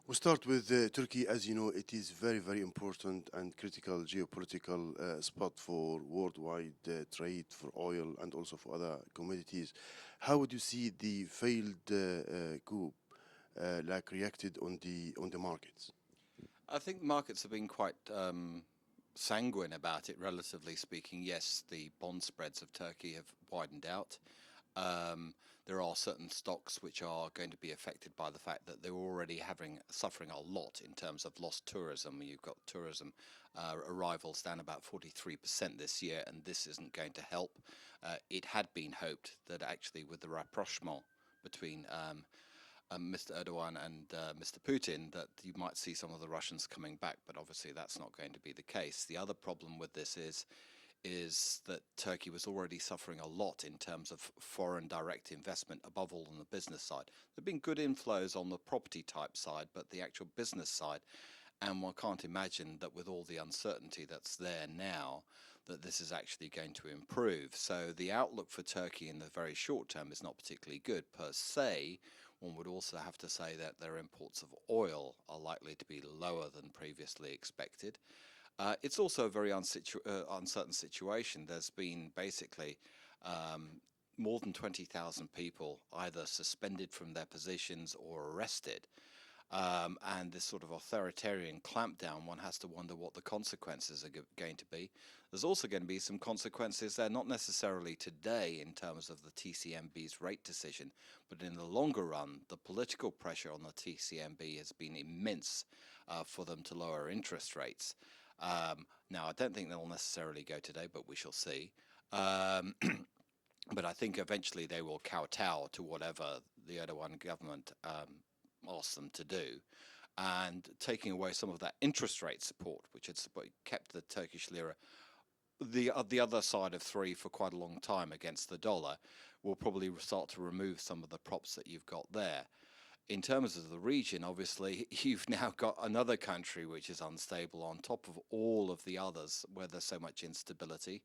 We start with Turkey. As you know, it is very, very important and critical geopolitical spot for worldwide trade for oil and also for other commodities. How would you see the failed coup like reacted on the markets? I think markets have been quite sanguine about it, relatively speaking. Yes, the bond spreads of Turkey have widened out. There are certain stocks which are going to be affected by the fact that they're already suffering a lot in terms of lost tourism. You've got tourism arrivals down about 43% this year, and this isn't going to help. It had been hoped that actually with the rapprochement between Mr. Erdogan and Mr. Putin, that you might see some of the Russians coming back, but obviously that's not going to be the case. The other problem with this is that Turkey was already suffering a lot in terms of foreign direct investment, above all on the business side. There have been good inflows on the property type side, but the actual business side, and one can't imagine that with all the uncertainty that's there now, that this is actually going to improve. So the outlook for Turkey in the very short term is not particularly good per se. One would also have to say that their imports of oil are likely to be lower than previously expected. It's also a very uncertain situation. There's been basically more than 20,000 people either suspended from their positions or arrested. And this sort of authoritarian clampdown, one has to wonder what the consequences are going to be. There's also going to be some consequences there, not necessarily today in terms of the TCMB's rate decision, but in the longer run, the political pressure on the TCMB has been immense for them to lower interest rates. Now, I don't think they'll necessarily go today, but we shall see. But I think eventually they will kowtow to whatever the Erdogan government asks them to do. And taking away some of that interest rate support, which had kept the Turkish lira the other side of three for quite a long time against the dollar, will probably start to remove some of the props that you've got there. In terms of the region, obviously, you've now got another country which is unstable on top of all of the others where there's so much instability.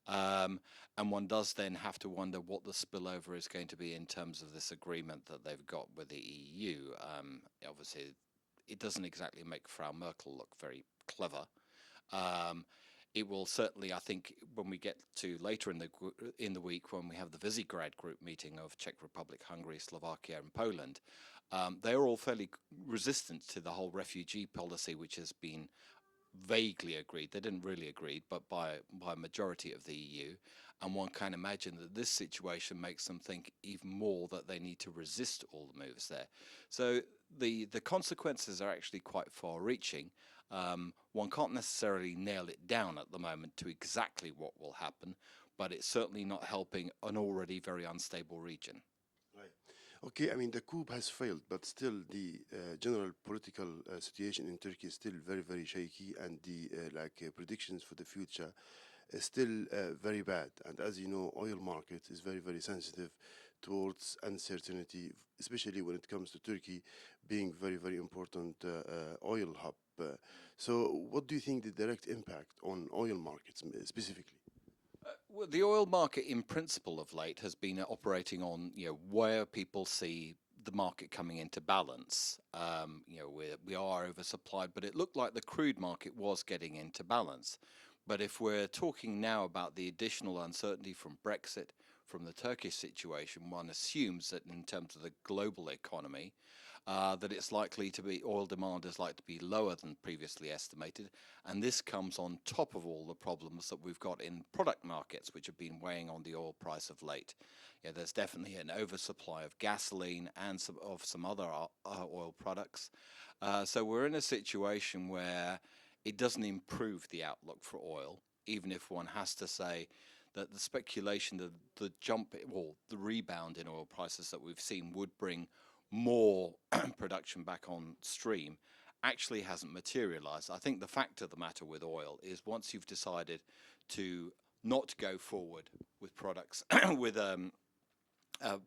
And one does then have to wonder what the spillover is going to be in terms of this agreement that they've got with the EU. Obviously, it doesn't exactly make Frau Merkel look very clever. It will certainly, I think, when we get to later in the week, when we have the Visegrad group meeting of Czech Republic, Hungary, Slovakia, and Poland, they are all fairly resistant to the whole refugee policy, which has been vaguely agreed. They didn't really agree, but by a majority of the EU. And one can imagine that this situation makes them think even more that they need to resist all the moves there. So the consequences are actually quite far-reaching. One can't necessarily nail it down at the moment to exactly what will happen, but it's certainly not helping an already very unstable region. Right. Okay, I mean, the coup has failed, but still the general political situation in Turkey is still very, very shaky, and the predictions for the future is still very bad. And as you know, oil market is very, very sensitive towards uncertainty, especially when it comes to Turkey being very, very important oil hub. So what do you think the direct impact on oil markets specifically? Well, the oil market, in principle, of late has been operating on, where people see the market coming into balance. We are oversupplied, but it looked like the crude market was getting into balance. But if we're talking now about the additional uncertainty from Brexit, from the Turkish situation, one assumes that in terms of the global economy, that it's likely to be, oil demand is likely to be lower than previously estimated. And this comes on top of all the problems that we've got in product markets, which have been weighing on the oil price of late. There's definitely an oversupply of gasoline and some other oil products. So we're in a situation where it doesn't improve the outlook for oil, even if one has to say that the speculation that the jump or the rebound in oil prices that we've seen would bring more production back on stream actually hasn't materialized. I think the fact of the matter with oil is once you've decided to not go forward with products with a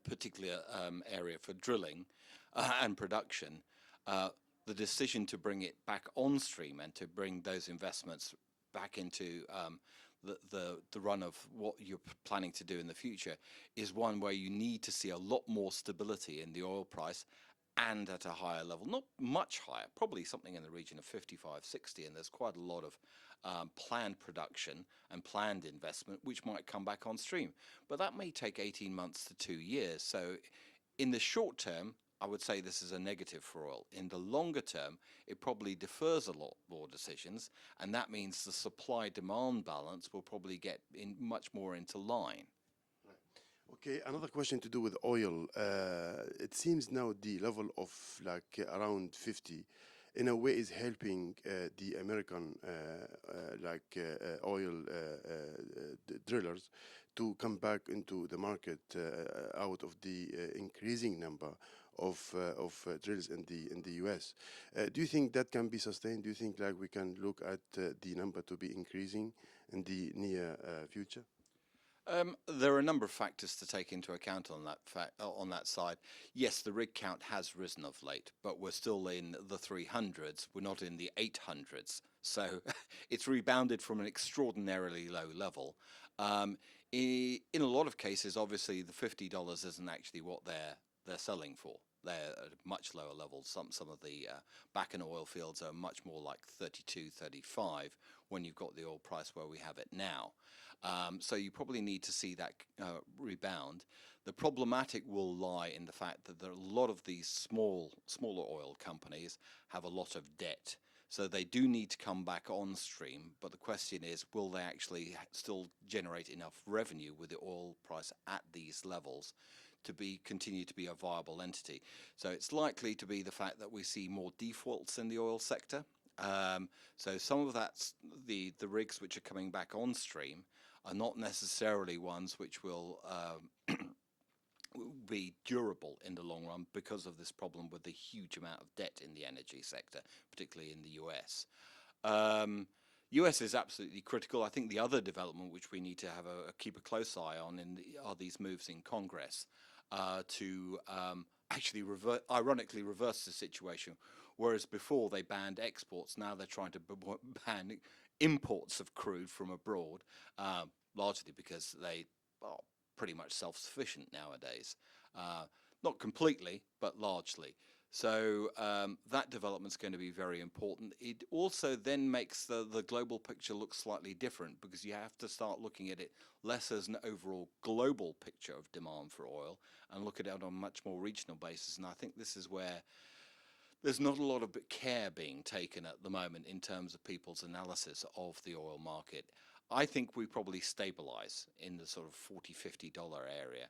particular area for drilling and production, the decision to bring it back on stream and to bring those investments back into the run of what you're planning to do in the future is one where you need to see a lot more stability in the oil price and at a higher level, not much higher, probably something in the region of 55, 60, and there's quite a lot of planned production and planned investment which might come back on stream. But that may take 18 months to 2 years. So in the short term, I would say this is a negative for oil. In the longer term, it probably defers a lot more decisions, and that means the supply-demand balance will probably get in much more into line. Okay, another question to do with oil. It seems now the level of like around 50 in a way is helping the American oil drillers to come back into the market out of the increasing number of drills in the US. Do you think that can be sustained? Do you think like we can look at the number to be increasing in the near future? There are a number of factors to take into account on that side. Yes, the rig count has risen of late, but we're still in the 300s. We're not in the 800s, so it's rebounded from an extraordinarily low level. In a lot of cases, obviously, the $50 isn't actually what they're selling for. They're at much lower levels. Some of the back-end oil fields are much more like 32, 35 when you've got the oil price where we have it now. So you probably need to see that rebound. The problematic will lie in the fact that there are a lot of these smaller oil companies have a lot of debt. So they do need to come back on stream, but the question is, will they actually still generate enough revenue with the oil price at these levels to continue to be a viable entity? So it's likely to be the fact that we see more defaults in the oil sector. So some of that's the rigs which are coming back on stream are not necessarily ones which will be durable in the long run because of this problem with the huge amount of debt in the energy sector, particularly in the US. US is absolutely critical. I think the other development which we need to have keep a close eye on are these moves in Congress to actually ironically reverse the situation. Whereas before they banned exports, now they're trying to ban imports of crude from abroad, largely because they are pretty much self-sufficient nowadays. Not completely, but largely. So that development's going to be very important. It also then makes the global picture look slightly different because you have to start looking at it less as an overall global picture of demand for oil and look at it on a much more regional basis. And I think this is where there's not a lot of care being taken at the moment in terms of people's analysis of the oil market. I think we probably stabilize in the sort of $40, $50 area.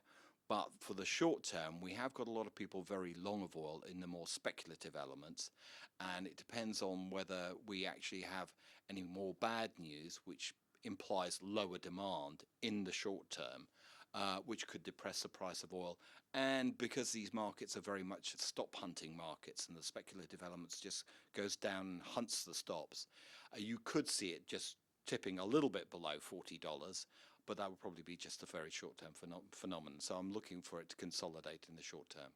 But for the short term, we have got a lot of people very long of oil in the more speculative elements. And it depends on whether we actually have any more bad news, which implies lower demand in the short term, which could depress the price of oil. And because these markets are very much stop hunting markets and the speculative elements just goes down and hunts the stops, you could see it just tipping a little bit below $40, but that would probably be just a very short-term phenomenon. So I'm looking for it to consolidate in the short term.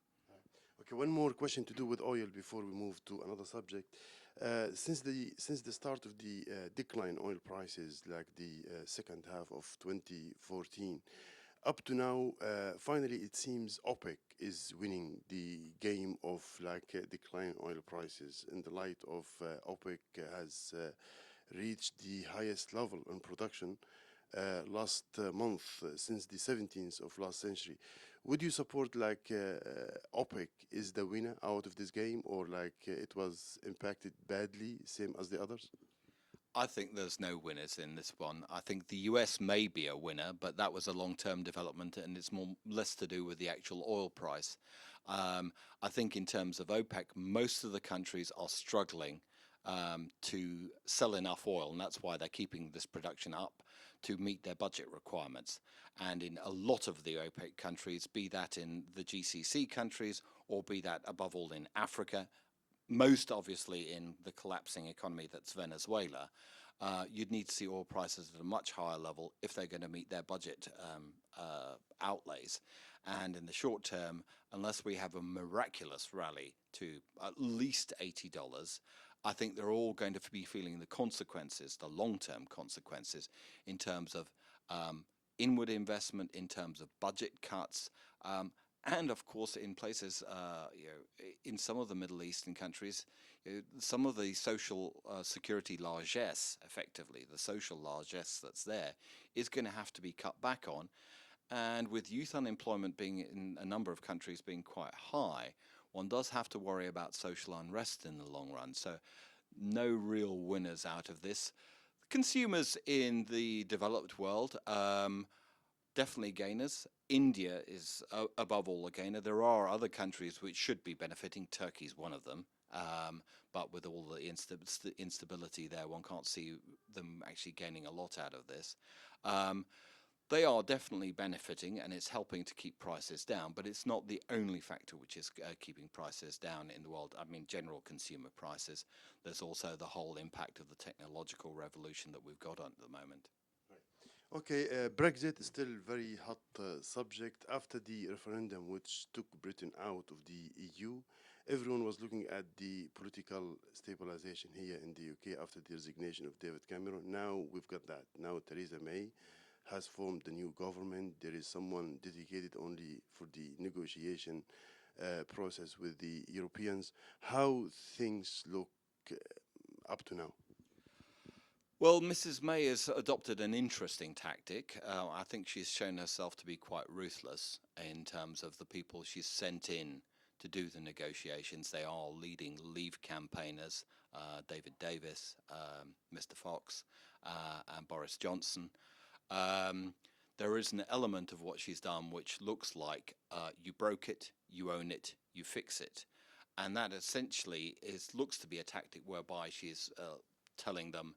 Okay, one more question to do with oil before we move to another subject. Since the start of the decline oil prices, like the second half of 2014, up to now, finally it seems OPEC is winning the game of like decline oil prices. In the light of OPEC has reached the highest level in production last month since the 17th of last century. Would you support like OPEC is the winner out of this game, or like it was impacted badly, same as the others? I think there's no winners in this one. I think the US may be a winner, but that was a long-term development and it's less to do with the actual oil price. I think in terms of OPEC, most of the countries are struggling to sell enough oil, and that's why they're keeping this production up to meet their budget requirements. And in a lot of the OPEC countries, be that in the GCC countries or be that above all in Africa, most obviously in the collapsing economy that's Venezuela, you'd need to see oil prices at a much higher level if they're going to meet their budget outlays. And in the short term, unless we have a miraculous rally to at least $80, I think they're all going to be feeling the consequences, the long-term consequences, in terms of inward investment, in terms of budget cuts, and of course, in places, in some of the Middle Eastern countries, some of the social security largesse, effectively, the social largesse that's there, is going to have to be cut back on. And with youth unemployment being in a number of countries being quite high, one does have to worry about social unrest in the long run. So, no real winners out of this. Consumers in the developed world, definitely gainers. India is above all a gainer. There are other countries which should be benefiting. Turkey's one of them. But with all the instability there, one can't see them actually gaining a lot out of this. Um, they are definitely benefiting, and it's helping to keep prices down, but it's not the only factor which is keeping prices down in the world. I mean, general consumer prices. There's also the whole impact of the technological revolution that we've got on at the moment. Okay, Brexit is still very hot subject after the referendum which took Britain out of the EU. Everyone was looking at the political stabilization here in the UK after the resignation of David Cameron. Now we've got that. Now Theresa May has formed the new government. There is someone dedicated only for the negotiation process with the Europeans. How things look up to now? Well, Mrs. May has adopted an interesting tactic. I think she's shown herself to be quite ruthless in terms of the people she's sent in to do the negotiations. They are leading Leave campaigners, David Davis, Mr. Fox, and Boris Johnson. Um, there is an element of what she's done which looks like you broke it, you own it, you fix it. And that essentially looks to be a tactic whereby she's telling them,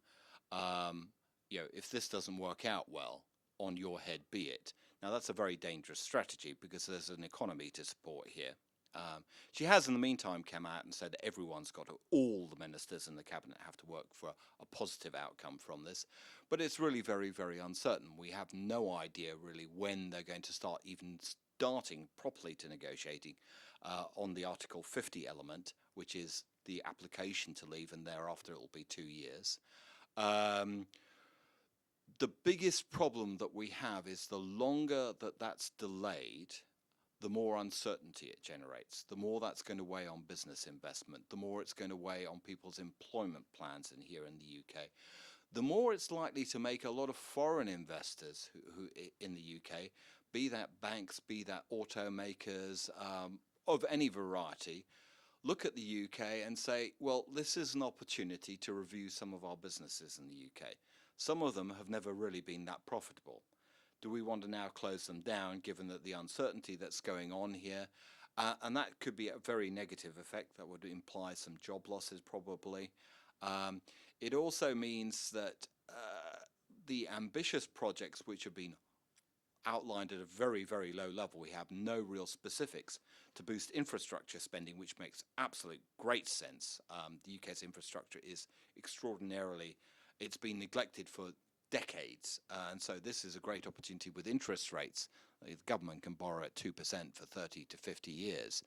um, if this doesn't work out well, on your head be it. Now, that's a very dangerous strategy because there's an economy to support here. She has, in the meantime, come out and said all the ministers in the cabinet have to work for a positive outcome from this. But it's really very, very uncertain. We have no idea really when they're going to start even starting properly to negotiating on the Article 50 element, which is the application to leave, and thereafter it will be 2 years. Um, the biggest problem that we have is the longer that that's delayed, the more uncertainty it generates, the more that's going to weigh on business investment, the more it's going to weigh on people's employment plans in here in the UK, the more it's likely to make a lot of foreign investors who in the UK, be that banks, be that automakers, of any variety, look at the UK and say, well, this is an opportunity to review some of our businesses in the UK. Some of them have never really been that profitable. Do we want to now close them down given that the uncertainty that's going on here? And that could be a very negative effect. That would imply some job losses probably. It also means that the ambitious projects which have been outlined at a very, very low level, we have no real specifics to boost infrastructure spending, which makes absolute great sense. The UK's infrastructure is extraordinarily, it's been neglected for decades, and so this is a great opportunity with interest rates. The government can borrow at 2% for 30 to 50 years.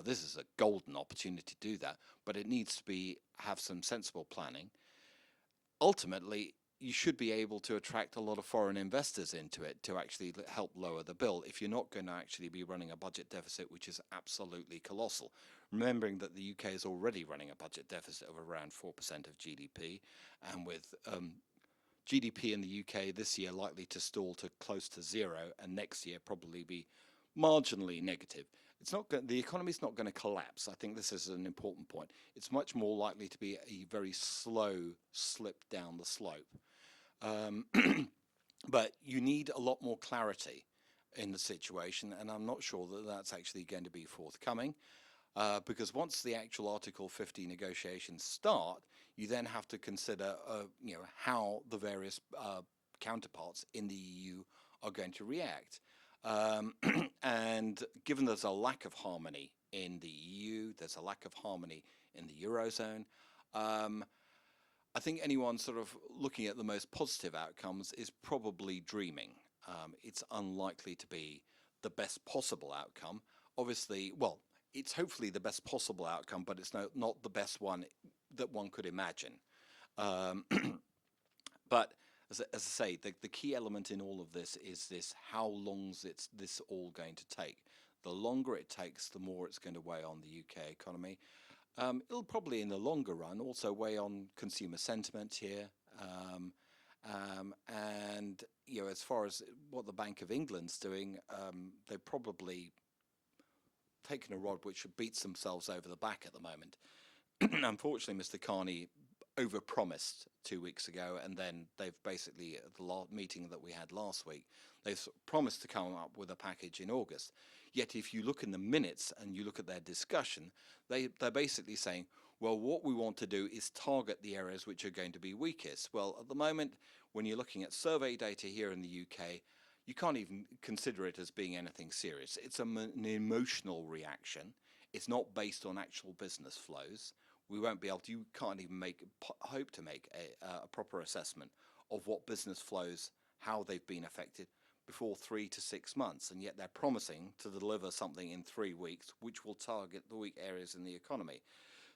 This is a golden opportunity to do that, but it needs to have some sensible planning. Ultimately, you should be able to attract a lot of foreign investors into it to actually help lower the bill if you're not going to actually be running a budget deficit which is absolutely colossal. Remembering that the UK is already running a budget deficit of around 4% of GDP, and with GDP in the UK this year likely to stall to close to zero, and next year probably be marginally negative. The economy's not going to collapse. I think this is an important point. It's much more likely to be a very slow slip down the slope. But you need a lot more clarity in the situation, and I'm not sure that that's actually going to be forthcoming. Because once the actual Article 50 negotiations start, you then have to consider, how the various counterparts in the EU are going to react. And given there's a lack of harmony in the EU, there's a lack of harmony in the Eurozone, I think anyone sort of looking at the most positive outcomes is probably dreaming. It's unlikely to be the best possible outcome. Obviously, well, it's hopefully the best possible outcome, but it's not the best one that one could imagine. But as I say, the key element in all of this is how long is this all going to take? The longer it takes, the more it's going to weigh on the UK economy. It'll probably, in the longer run, also weigh on consumer sentiment here. And as far as what the Bank of England's doing, they've probably taken a rod which beats themselves over the back at the moment. Unfortunately, Mr. Carney overpromised 2 weeks ago, and then they've basically, at the meeting that we had last week, they've promised to come up with a package in August. Yet if you look in the minutes and you look at their discussion, they're basically saying, well, what we want to do is target the areas which are going to be weakest. Well, at the moment, when you're looking at survey data here in the UK, you can't even consider it as being anything serious. It's an emotional reaction. It's not based on actual business flows. We won't be able to, you can't even hope to make a proper assessment of what business flows, how they've been affected before 3 to 6 months, and yet they're promising to deliver something in 3 weeks which will target the weak areas in the economy.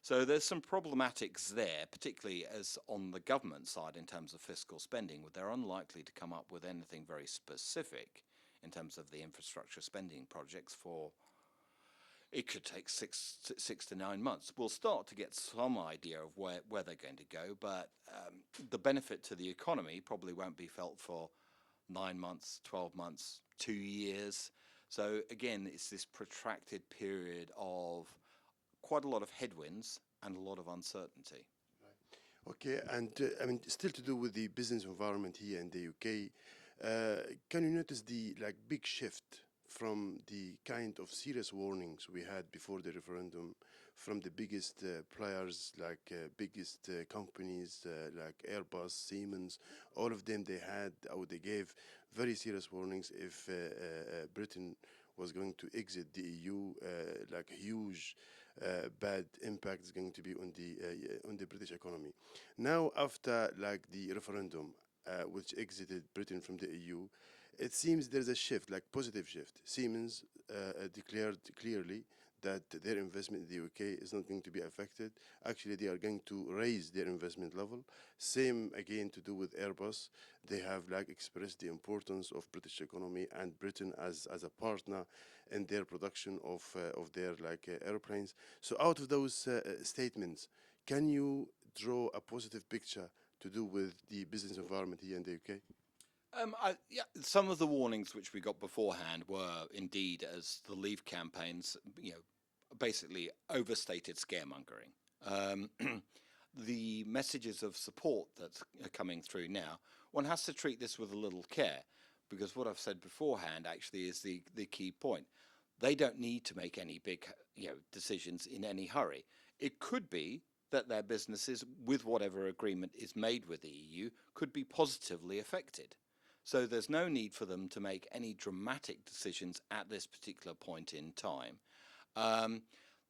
So there's some problematics there, particularly as on the government side in terms of fiscal spending, where they're unlikely to come up with anything very specific in terms of the infrastructure spending projects for. It could take 6 to 9 months. We'll start to get some idea of where they're going to go, but the benefit to the economy probably won't be felt for 9 months, 12 months, 2 years. So again, it's this protracted period of quite a lot of headwinds and a lot of uncertainty. Okay, and I mean, still to do with the business environment here in the UK, can you notice the big shift from the kind of serious warnings we had before the referendum from the biggest players, biggest companies like Airbus, Siemens, all of them, they gave very serious warnings if Britain was going to exit the EU, huge bad impact is going to be on the British economy. Now, after the referendum, which exited Britain from the EU, it seems there's a shift, positive shift. Siemens declared clearly that their investment in the UK is not going to be affected. Actually, they are going to raise their investment level. Same again to do with Airbus. They have expressed the importance of British economy and Britain as a partner in their production of their airplanes. So out of those statements, can you draw a positive picture to do with the business environment here in the UK? Yeah, some of the warnings which we got beforehand were indeed, as the Leave campaigns, basically overstated scaremongering. The messages of support that are coming through now, one has to treat this with a little care, because what I've said beforehand actually is the key point. They don't need to make any big decisions in any hurry. It could be that their businesses, with whatever agreement is made with the EU, could be positively affected. So there's no need for them to make any dramatic decisions at this particular point in time.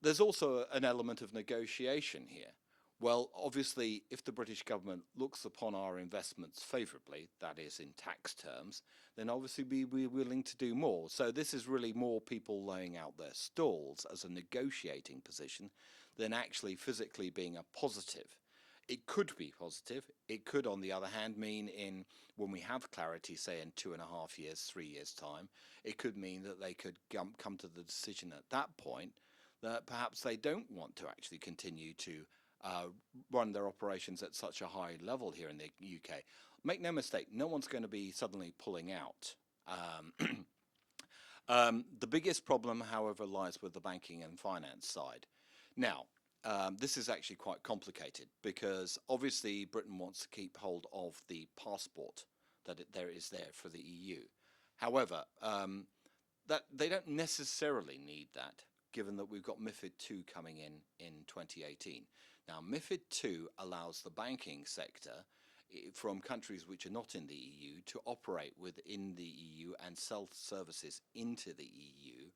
There's also an element of negotiation here. Well, obviously, if the British government looks upon our investments favourably, that is in tax terms, then obviously we're willing to do more. So this is really more people laying out their stalls as a negotiating position than actually physically being a positive. It could be positive. It could, on the other hand, mean when we have clarity, say in 2.5 years, 3 years' time, it could mean that they could come to the decision at that point that perhaps they don't want to actually continue to run their operations at such a high level here in the UK. Make no mistake, no one's going to be suddenly pulling out. The biggest problem, however, lies with the banking and finance side. Now, this is actually quite complicated because obviously Britain wants to keep hold of the passport that there is there for the EU. However, that they don't necessarily need that, given that we've got MiFID II coming in 2018. Now, MiFID II allows the banking sector from countries which are not in the EU to operate within the EU and sell services into the EU,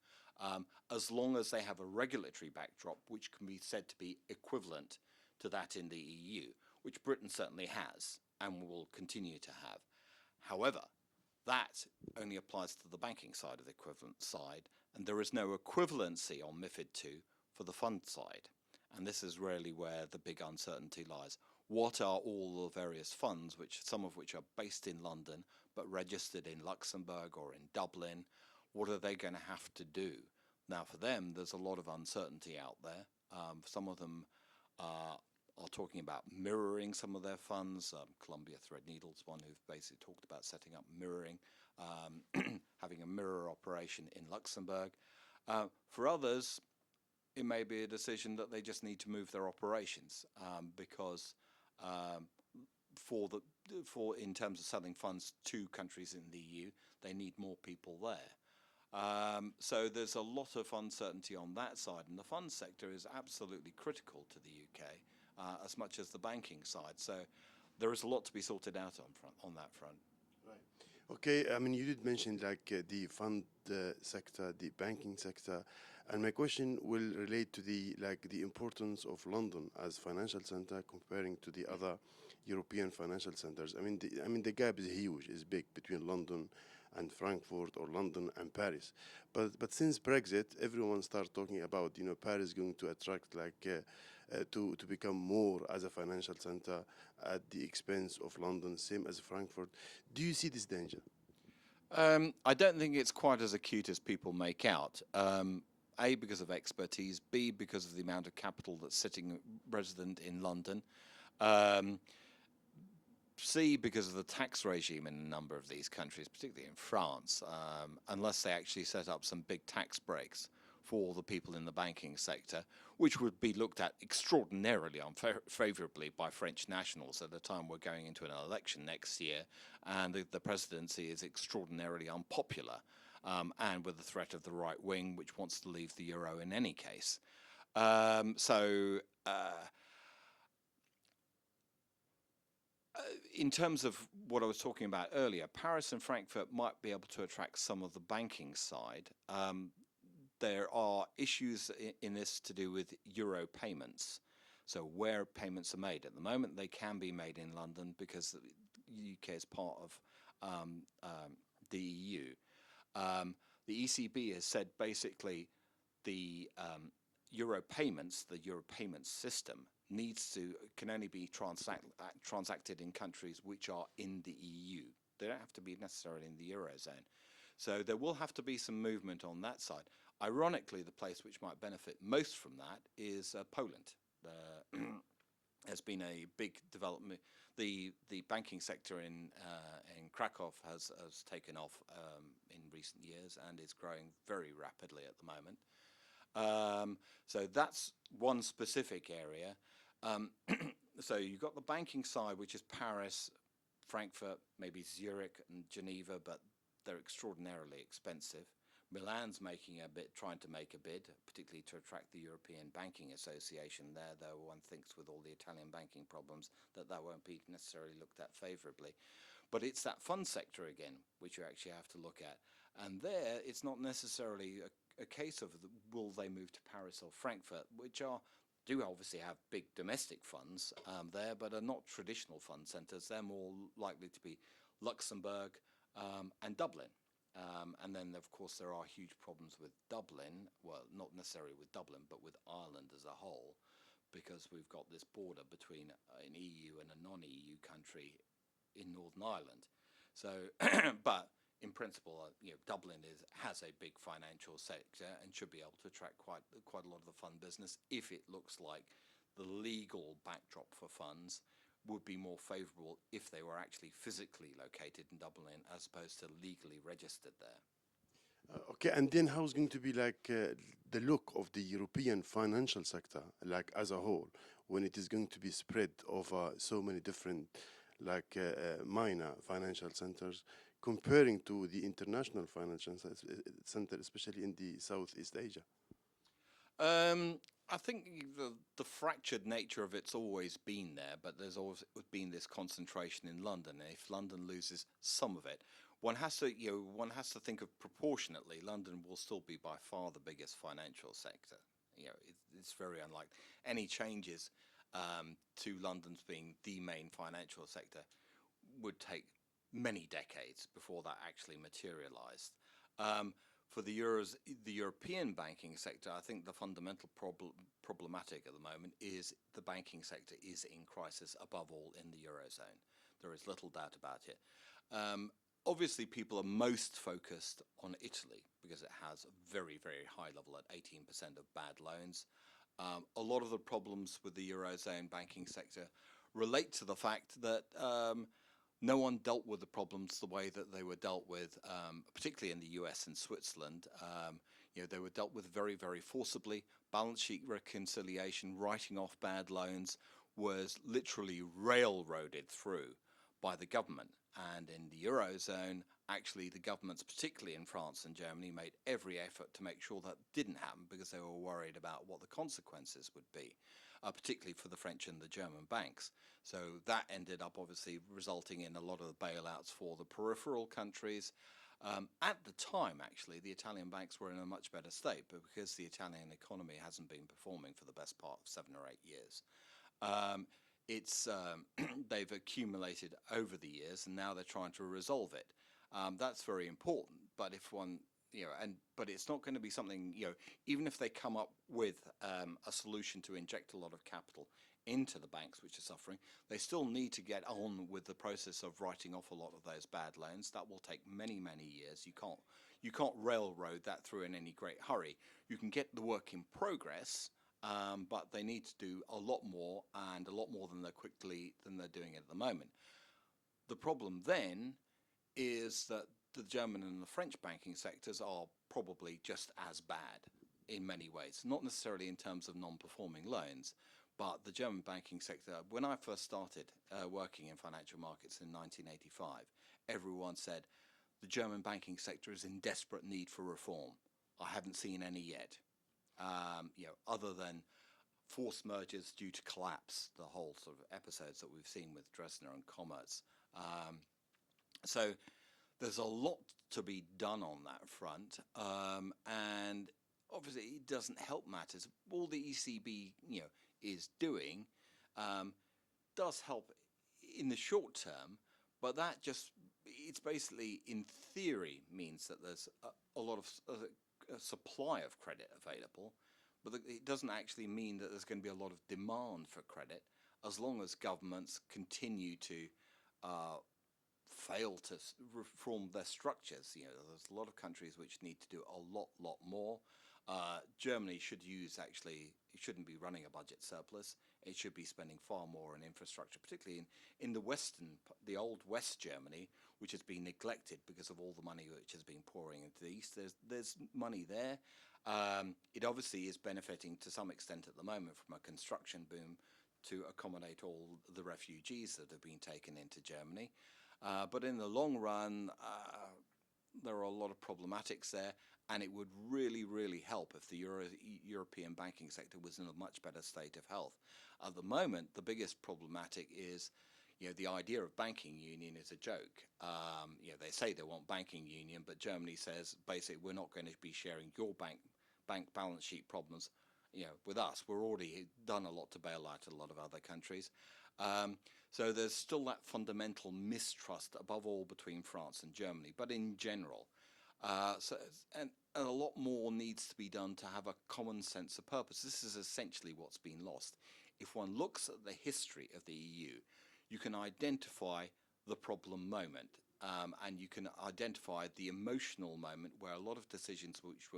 as long as they have a regulatory backdrop which can be said to be equivalent to that in the EU, which Britain certainly has and will continue to have. However, that only applies to the banking side of the equivalent side, and there is no equivalency on MiFID II for the fund side. And this is really where the big uncertainty lies. What are all the various funds, some of which are based in London but registered in Luxembourg or in Dublin? What are they going to have to do? Now, for them, there's a lot of uncertainty out there. Some of them are talking about mirroring some of their funds. Columbia Threadneedle's one who've basically talked about setting up mirroring, having a mirror operation in Luxembourg. For others, it may be a decision that they just need to move their operations because for in terms of selling funds to countries in the EU, they need more people there. So there's a lot of uncertainty on that side, and the fund sector is absolutely critical to the UK as much as the banking side. So there is a lot to be sorted out on that front. Right. Okay, I mean, you did mention like the fund sector, the banking sector, and my question will relate to the importance of London as financial center comparing to the other European financial centers. I mean the gap is huge, is big between London and Frankfurt or London and Paris. But since Brexit, everyone starts talking about Paris going to attract to become more as a financial center at the expense of London, same as Frankfurt. Do you see this danger? I don't think it's quite as acute as people make out. A, because of expertise. B, because of the amount of capital that's sitting resident in London. C, because of the tax regime in a number of these countries, particularly in France, unless they actually set up some big tax breaks for the people in the banking sector, which would be looked at extraordinarily unfavourably by French nationals at the time we're going into an election next year, and the presidency is extraordinarily unpopular, and with the threat of the right wing, which wants to leave the euro in any case. In terms of what I was talking about earlier, Paris and Frankfurt might be able to attract some of the banking side. There are issues in this to do with euro payments. So where payments are made. At the moment, they can be made in London because the UK is part of the EU. The ECB has said basically the euro payments, the euro payments system, can only be transacted in countries which are in the EU. They don't have to be necessarily in the eurozone. So there will have to be some movement on that side. Ironically, the place which might benefit most from that is Poland. There's been a big development. The banking sector in Krakow has taken off in recent years and is growing very rapidly at the moment. So that's one specific area. So you've got the banking side, which is Paris, Frankfurt, maybe Zurich and Geneva, but they're extraordinarily expensive. Milan's trying to make a bid, particularly to attract the European Banking Association there, though one thinks with all the Italian banking problems that won't be necessarily looked at favourably. But it's that fund sector again, which you actually have to look at. And there, it's not necessarily a case of will they move to Paris or Frankfurt, which do obviously have big domestic funds there, but are not traditional fund centres. They're more likely to be Luxembourg and Dublin. And then, of course, there are huge problems with Dublin. Well, not necessarily with Dublin, but with Ireland as a whole, because we've got this border between an EU and a non-EU country in Northern Ireland. So, but in principle, Dublin has a big financial sector and should be able to attract quite a lot of the fund business if it looks like the legal backdrop for funds would be more favourable if they were actually physically located in Dublin as opposed to legally registered there. Okay, and then how's going to be the look of the European financial sector, as a whole, when it is going to be spread over so many different, minor financial centers, comparing to the international financial center, especially in the Southeast Asia? I think the fractured nature of it's always been there, but there's always been this concentration in London. And if London loses some of it, one has to think of proportionately. London will still be by far the biggest financial sector. It's very unlikely any changes to London's being the main financial sector would take many decades before that actually materialised. For the European banking sector, I think the fundamental problematic at the moment is the banking sector is in crisis, above all in the eurozone. There is little doubt about it. Obviously, people are most focused on Italy because it has a very, very high level at 18% of bad loans. A lot of the problems with the Eurozone banking sector relate to the fact that no one dealt with the problems the way that they were dealt with, particularly in the US and Switzerland. They were dealt with very, very forcibly. Balance sheet reconciliation, writing off bad loans was literally railroaded through by the government. And in the Eurozone, actually the governments, particularly in France and Germany, made every effort to make sure that didn't happen because they were worried about what the consequences would be, particularly for the French and the German banks. So that ended up obviously resulting in a lot of the bailouts for the peripheral countries. At the time, actually, the Italian banks were in a much better state, but because the Italian economy hasn't been performing for the best part of 7 or 8 years, they've accumulated over the years, and now they're trying to resolve it. That's very important. But if one, but it's not going to be something, even if they come up with a solution to inject a lot of capital into the banks which are suffering, they still need to get on with the process of writing off a lot of those bad loans. That will take many, many years. You can't railroad that through in any great hurry. You can get the work in progress, but they need to do a lot more, and a lot more than they're doing at the moment. The problem then is that the German and the French banking sectors are probably just as bad in many ways, not necessarily in terms of non-performing loans, but the German banking sector, when I first started working in financial markets in 1985, everyone said the German banking sector is in desperate need for reform. I haven't seen any yet, other than forced mergers due to collapse, the whole sort of episodes that we've seen with Dresdner and Commerz. So there's a lot to be done on that front, and obviously it doesn't help matters. All the ECB, is doing does help in the short term, but it's basically in theory means that there's a lot of a supply of credit available, but it doesn't actually mean that there's going to be a lot of demand for credit as long as governments continue to fail to reform their structures. There's a lot of countries which need to do a lot more. Germany it shouldn't be running a budget surplus. It should be spending far more on infrastructure, particularly in the old West Germany, which has been neglected because of all the money which has been pouring into the East. There's money there. It obviously is benefiting to some extent at the moment from a construction boom to accommodate all the refugees that have been taken into Germany. But in the long run, there are a lot of problematics there, and it would really, really help if the European banking sector was in a much better state of health. At the moment, the biggest problematic is, the idea of banking union is a joke. They say they want banking union, but Germany says basically we're not going to be sharing your bank balance sheet problems, with us. We're already done a lot to bail out a lot of other countries. So there's still that fundamental mistrust, above all, between France and Germany, but in general. And a lot more needs to be done to have a common sense of purpose. This is essentially what's been lost. If one looks at the history of the EU, you can identify the problem moment, and you can identify the emotional moment where a lot of decisions which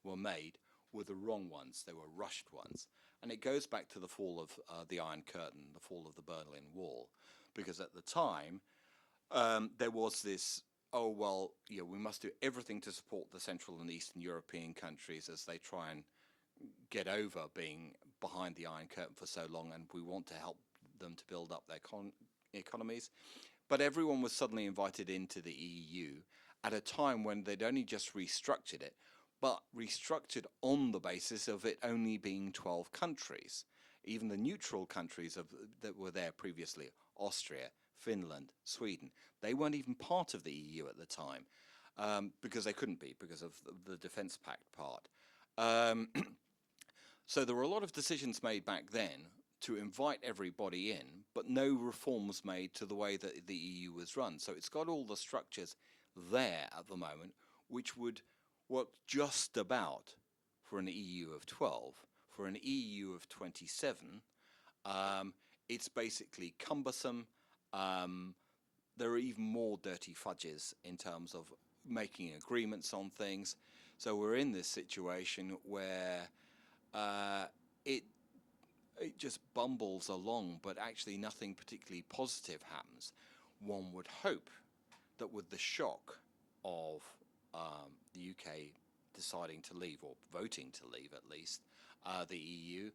were made were the wrong ones. They were rushed ones. And it goes back to the fall of the Iron Curtain, the fall of the Berlin Wall, because at the time there was this, we must do everything to support the Central and Eastern European countries as they try and get over being behind the Iron Curtain for so long, and we want to help them to build up their economies. But everyone was suddenly invited into the EU at a time when they'd only just restructured it, but restructured on the basis of it only being 12 countries. Even the neutral countries that were there previously, Austria, Finland, Sweden, they weren't even part of the EU at the time, because they couldn't be because of the Defence Pact part. So there were a lot of decisions made back then to invite everybody in, but no reforms made to the way that the EU was run. So it's got all the structures there at the moment, which would work just about for an EU of 12. For an EU of 27, it's basically cumbersome. there are even more dirty fudges in terms of making agreements on things. So we're in this situation where uh, it it just bumbles along, but actually nothing particularly positive happens. One would hope that with the shock of the UK deciding to leave, or voting to leave at least, the EU,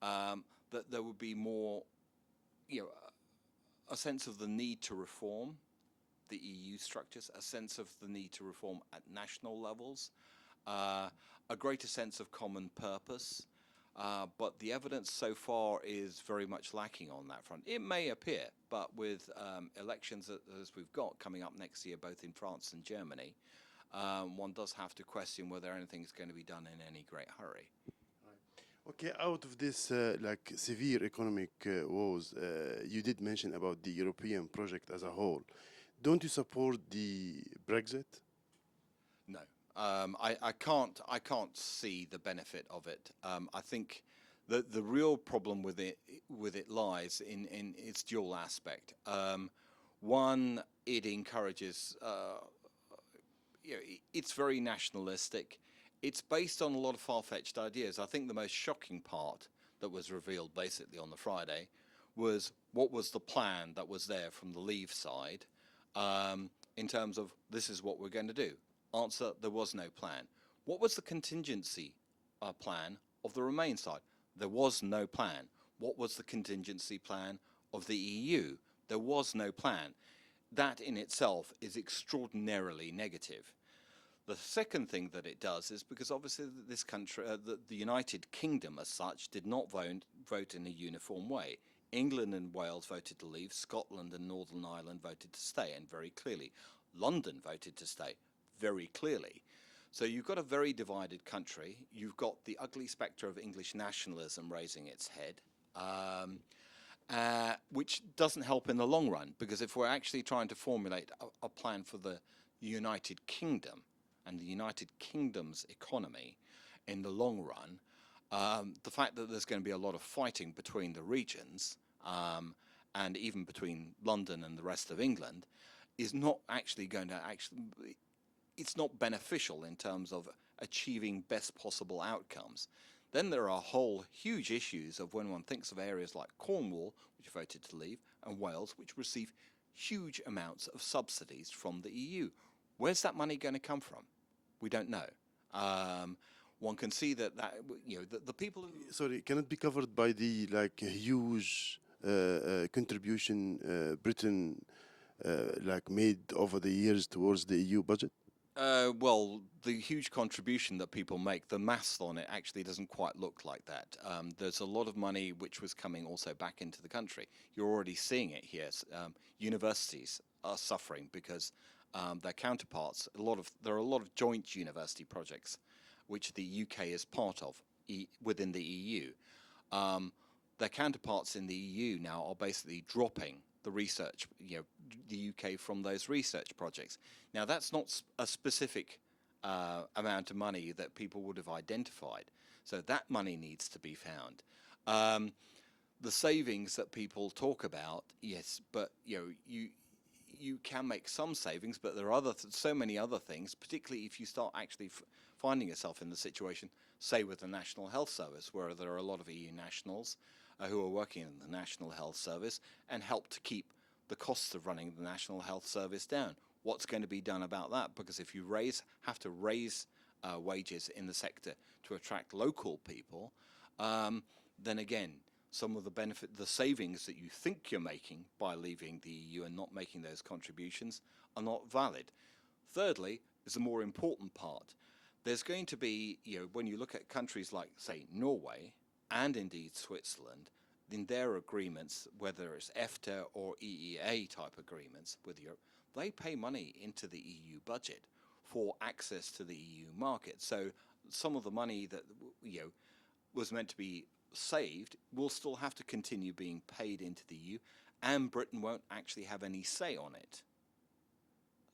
that there would be more, you know, a sense of the need to reform the EU structures, a sense of the need to reform at national levels, a greater sense of common purpose. But the evidence so far is very much lacking on that front. It may appear, but with elections as we've got coming up next year, both in France and Germany, one does have to question whether anything is going to be done in any great hurry. Okay, out of this like severe economic woes, you did mention about the European project as a whole. Don't you support the Brexit? No, I can't see the benefit of it. I think the real problem with it lies in its dual aspect. One, it encourages, it's very nationalistic. It's based on a lot of far-fetched ideas. I think the most shocking part that was revealed basically on the Friday was what was the plan that was there from the Leave side, in terms of this is what we're going to do. Answer, there was no plan. What was the contingency plan of the Remain side? There was no plan. What was the contingency plan of the EU? There was no plan. That in itself is extraordinarily negative. The second thing that it does is because obviously this country, the United Kingdom as such, did not vote in a uniform way. England and Wales voted to leave. Scotland and Northern Ireland voted to stay, and very clearly. London voted to stay, very clearly. So you've got a very divided country. You've got the ugly spectre of English nationalism raising its head, which doesn't help in the long run, because if we're actually trying to formulate a plan for the United Kingdom and the United Kingdom's economy in the long run, the fact that there's going to be a lot of fighting between the regions, and even between London and the rest of England, is not actually going to it's not beneficial in terms of achieving best possible outcomes. Then there are whole huge issues of when one thinks of areas like Cornwall, which voted to leave, and Wales, which receive huge amounts of subsidies from the EU. Where's that money going to come from? We don't know. One can see that the people who... Sorry, can it be covered by the like huge contribution Britain like made over the years towards the EU budget? Well, the huge contribution that people make, the maths on it actually doesn't quite look like that. There's a lot of money which was coming also back into the country. You're already seeing it here. Universities are suffering because their counterparts, there are a lot of joint university projects which the UK is part of within the EU. Their counterparts in the EU now are basically dropping the research, the UK from those research projects. Now, that's not a specific amount of money that people would have identified. So that money needs to be found. The savings that people talk about, yes, but you can make some savings, but there are so many other things, particularly if you start actually finding yourself in the situation, say with the National Health Service, where there are a lot of EU nationals who are working in the National Health Service and help to keep the costs of running the National Health Service down. What's going to be done about that? Because if you have to raise wages in the sector to attract local people, then again, some of the savings that you think you're making by leaving the EU and not making those contributions are not valid. Thirdly, is the more important part. There's going to be, when you look at countries like, say, Norway, and indeed Switzerland, in their agreements, whether it's EFTA or EEA type agreements with Europe, they pay money into the EU budget for access to the EU market. So some of the money that was meant to be saved will still have to continue being paid into the EU, and Britain won't actually have any say on it.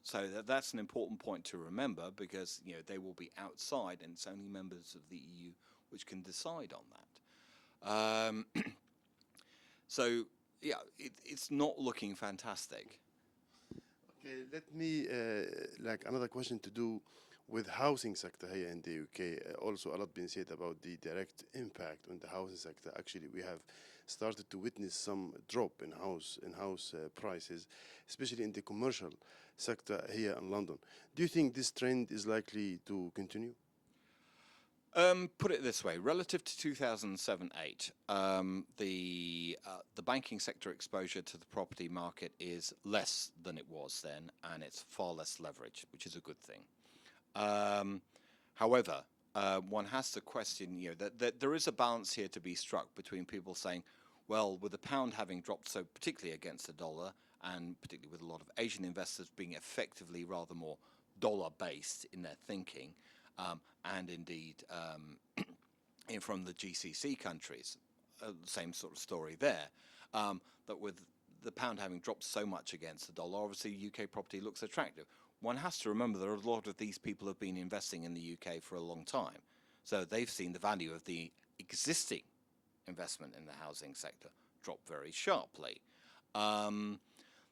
So that's an important point to remember, because they will be outside, and it's only members of the EU which can decide on that. So yeah, it's not looking fantastic. Okay, let me like another question to do with housing sector here in the UK. Also, a lot been said about the direct impact on the housing sector. Actually, we have started to witness some drop in house prices, especially in the commercial sector here in London. Do you think this trend is likely to continue? Put it this way, relative to 2007-8, the banking sector exposure to the property market is less than it was then, and it's far less leveraged, which is a good thing. However, one has to question, that there is a balance here to be struck between people saying, well, with the pound having dropped so particularly against the dollar, and particularly with a lot of Asian investors being effectively rather more dollar-based in their thinking, and indeed from the GCC countries, same sort of story there, that with the pound having dropped so much against the dollar, obviously UK property looks attractive. One has to remember that a lot of these people have been investing in the UK for a long time, so they've seen the value of the existing investment in the housing sector drop very sharply.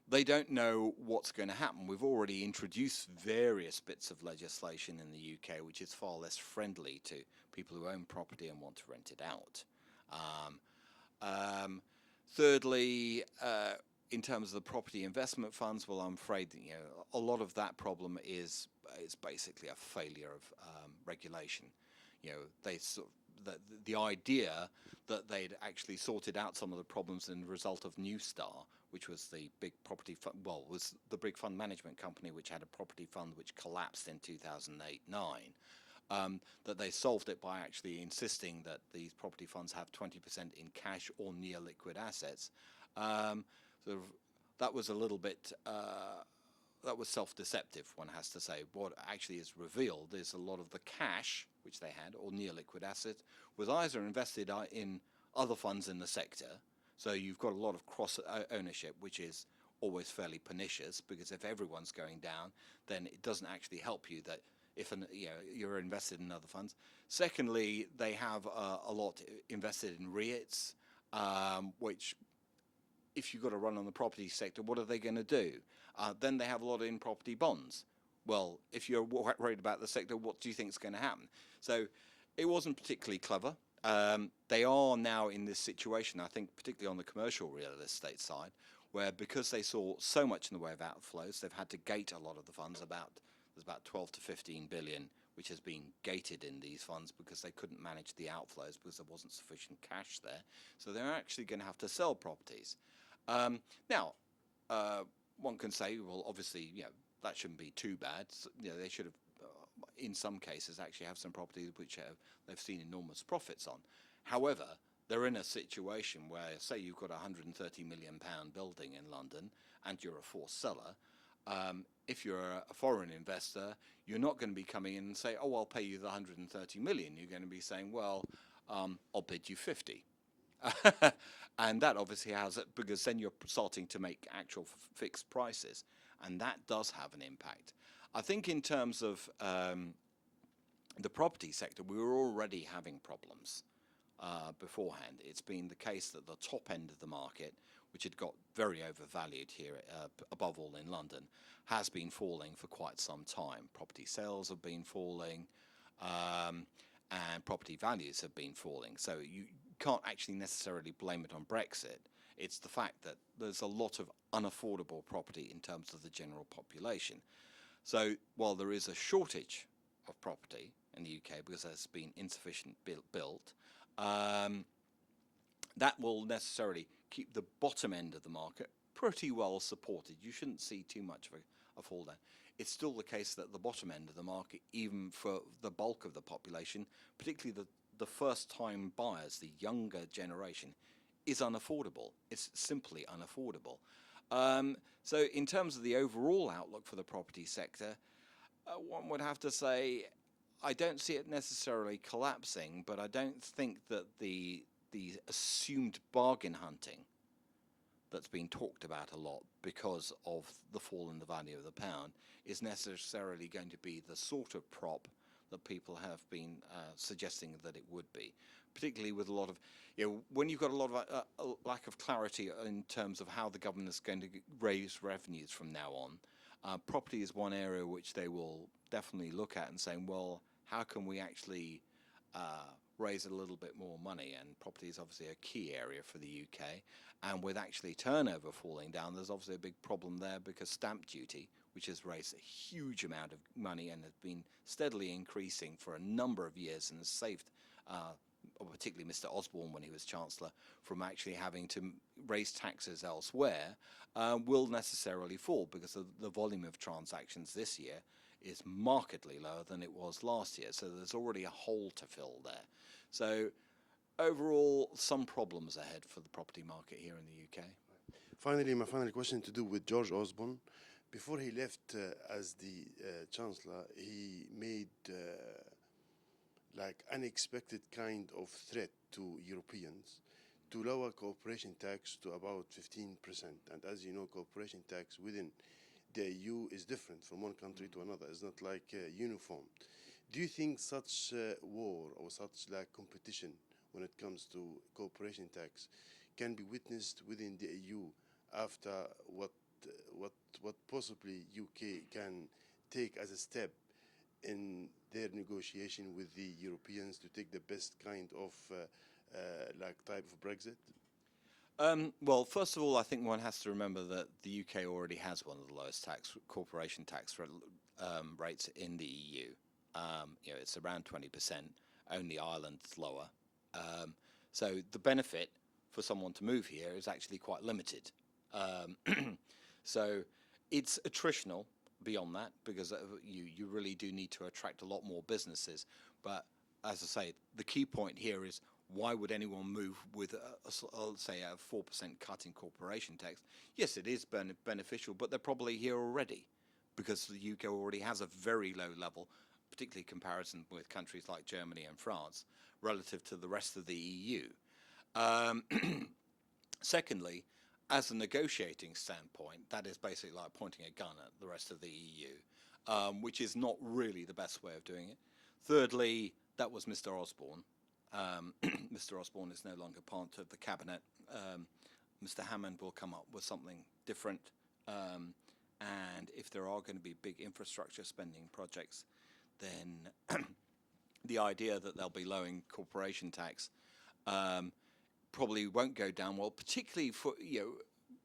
They don't know what's going to happen. We've already introduced various bits of legislation in the UK which is far less friendly to people who own property and want to rent it out. Thirdly, in terms of the property investment funds, well, I'm afraid that, a lot of that problem is basically a failure of regulation. They sort of, the idea that they'd actually sorted out some of the problems in the result of New Star, which was the big property fund, was the big fund management company which had a property fund which collapsed in 2008-9, that they solved it by actually insisting that these property funds have 20% in cash or near liquid assets. Sort of, that was a little bit that was self-deceptive, one has to say. What actually is revealed is a lot of the cash which they had, or near liquid assets, was either invested in other funds in the sector. So you've got a lot of cross ownership, which is always fairly pernicious, because if everyone's going down, then it doesn't actually help you that if you're invested in other funds. Secondly, they have a lot invested in REITs, which, if you've got to run on the property sector, what are they going to do? Then they have a lot in property bonds. Well, if you're worried about the sector, what do you think is going to happen? So it wasn't particularly clever. They are now in this situation, I think, particularly on the commercial real estate side, where because they saw so much in the way of outflows, they've had to gate a lot of the funds. There's about 12 to 15 billion which has been gated in these funds because they couldn't manage the outflows because there wasn't sufficient cash there. So they're actually going to have to sell properties. Now, one can say, well, obviously, that shouldn't be too bad. So, they should have, in some cases, actually have some properties which they've seen enormous profits on. However, they're in a situation where, say, you've got a £130 million building in London and you're a forced seller. If you're a foreign investor, you're not going to be coming in and say, oh, I'll pay you the 130 million. You're going to be saying, well, I'll bid you 50. And that obviously has it, because then you're starting to make actual fixed prices, and that does have an impact. I think in terms of the property sector, we were already having problems beforehand. It's been the case that the top end of the market, which had got very overvalued here, above all in London, has been falling for quite some time. Property sales have been falling, and property values have been falling. So you can't actually necessarily blame it on Brexit. It's the fact that there's a lot of unaffordable property in terms of the general population. So while there is a shortage of property in the UK because there's been insufficient built, that will necessarily keep the bottom end of the market pretty well supported. You shouldn't see too much of a fall down. It's still the case that the bottom end of the market, even for the bulk of the population, particularly the first-time buyers, the younger generation, is unaffordable. It's simply unaffordable. So in terms of the overall outlook for the property sector, one would have to say I don't see it necessarily collapsing, but I don't think that the assumed bargain hunting that's been talked about a lot because of the fall in the value of the pound is necessarily going to be the sort of prop that people have been suggesting that it would be, particularly with a lot of, when you've got a lot of a lack of clarity in terms of how the government is going to raise revenues from now Property is one area which they will definitely look at and saying, well, how can we actually raise a little bit more money? And property is obviously a key area for the UK. And with actually turnover falling down, there's obviously a big problem there because stamp duty, which has raised a huge amount of money and has been steadily increasing for a number of years and has saved particularly Mr. Osborne when he was Chancellor, from actually having to raise taxes elsewhere, will necessarily fall because the volume of transactions this year is markedly lower than it was last year. So there's already a hole to fill there. So overall, some problems ahead for the property market here in the UK. Finally, my final question to do with George Osborne. Before he left as the Chancellor, he made like unexpected kind of threat to Europeans to lower corporation tax to about 15%. And as you know, corporation tax within the EU is different from one country to another. It's not like uniform. Do you think such war or such like competition when it comes to corporation tax can be witnessed within the EU after what possibly UK can take as a step in their negotiation with the Europeans to take the best kind of like type of Brexit? Well, first of all, I think one has to remember that the UK already has one of the lowest corporation tax rates in the EU. It's around 20%. Only Ireland's lower. So the benefit for someone to move here is actually quite limited. So it's attritional beyond that because you really do need to attract a lot more businesses. But as I say, the key point here is, why would anyone move with, say, a 4% cut in corporation tax? Yes, it is beneficial, but they're probably here already because the UK already has a very low level, particularly in comparison with countries like Germany and France, relative to the rest of the EU. Secondly, as a negotiating standpoint, that is basically like pointing a gun at the rest of the EU, which is not really the best way of doing it. Thirdly, that was Mr. Osborne. Mr. Osborne is no longer part of the cabinet. Mr. Hammond will come up with something different. And if there are going to be big infrastructure spending projects, then the idea that they'll be lowering corporation tax probably won't go down well, particularly for,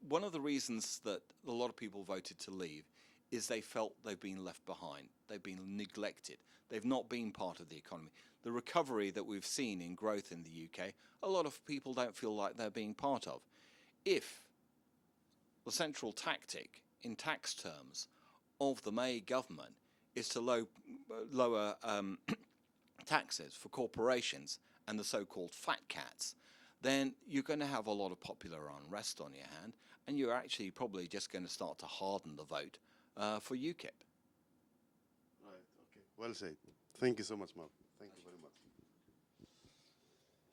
one of the reasons that a lot of people voted to leave is they felt they've been left behind. They've been neglected. They've not been part of the economy. The recovery that we've seen in growth in the UK, a lot of people don't feel like they're being part of. If the central tactic in tax terms of the May government is to lower taxes for corporations and the so-called fat cats, then you're going to have a lot of popular unrest on your hand, and you're actually probably just going to start to harden the vote for UKIP. Right, okay. Well said. Thank you so much, Mark.